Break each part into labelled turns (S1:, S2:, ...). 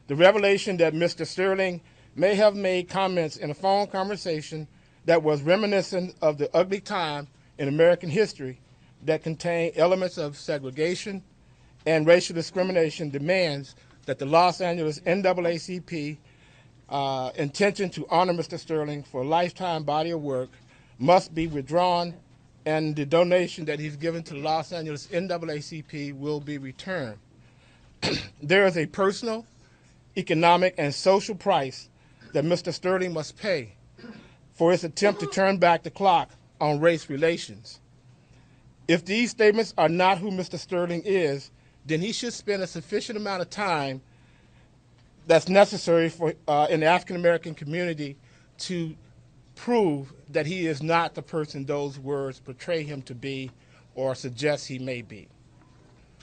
S1: The revelation that Mr. Sterling may have made comments in a phone conversation that was reminiscent of the ugly time in American history that contained elements of segregation and racial discrimination demands that the Los Angeles NAACP intention to honor Mr. Sterling for a lifetime body of work must be withdrawn, and the donation that he's given to the Los Angeles NAACP will be returned. There is a personal, economic, and social price that Mr. Sterling must pay for his attempt to turn back the clock on race relations. If these statements are not who Mr. Sterling is, then he should spend a sufficient amount of time that's necessary for in the African American community to prove that he is not the person those words portray him to be or suggest he may be.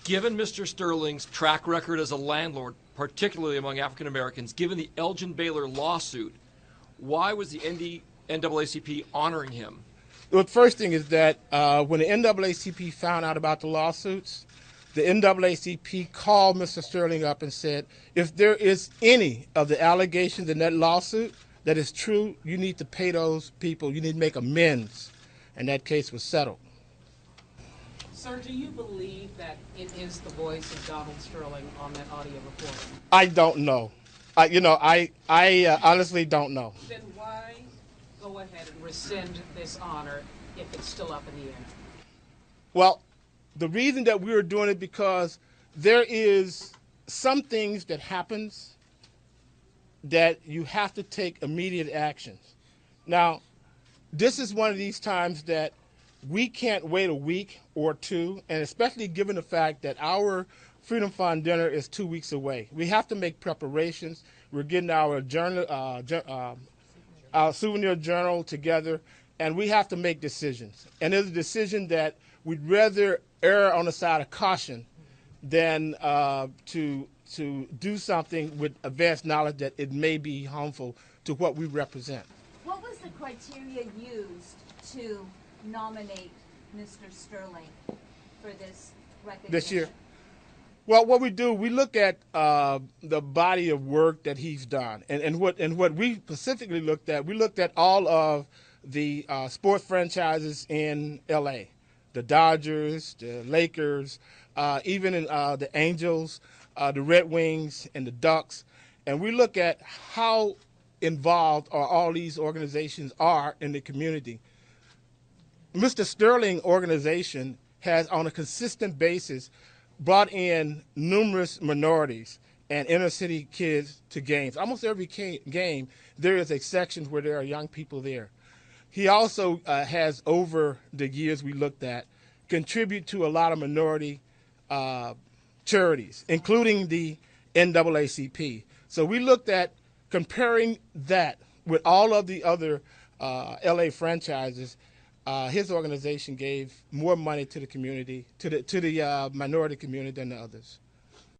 S2: Given Mr. Sterling's track record as a landlord, particularly among African Americans, given the Elgin Baylor lawsuit, why was the NAACP honoring him?
S1: The first thing is that when the NAACP found out about the lawsuits, the NAACP called Mr. Sterling up and said, if there is any of the allegations in that lawsuit that is true, you need to pay those people, you need to make amends. And that case was settled.
S3: Sir, do you believe that it is the voice of Donald Sterling on that audio recording?
S1: I don't know. I honestly don't know.
S3: Then why go ahead and rescind this honor if it's still up in the air?
S1: Well, the reason that we are doing it because there is some things that happens that you have to take immediate actions. Now, this is one of these times that we can't wait a week or two, and especially given the fact that our Freedom Fund dinner is 2 weeks away. We have to make preparations. We're getting our souvenir journal together, and we have to make decisions. And it's a decision that we'd rather err on the side of caution than to do something with advanced knowledge that it may be harmful to what we represent.
S4: What was the criteria used to nominate Mr. Sterling for this recognition?
S1: This year? Well, what we do, we look at the body of work that he's done, and what we specifically looked at, we looked at all of the sports franchises in L.A., the Dodgers, the Lakers, even in the Angels, the Red Wings, and the Ducks, and we look at how involved all these organizations are in the community. Mr. Sterling organization has, on a consistent basis, brought in numerous minorities and inner city kids to games. Almost every game, there is a section where there are young people there. He also has, over the years we looked at, contribute to a lot of minority charities, including the NAACP. So we looked at comparing that with all of the other LA franchises. His organization gave more money to the community, to the minority community than the others.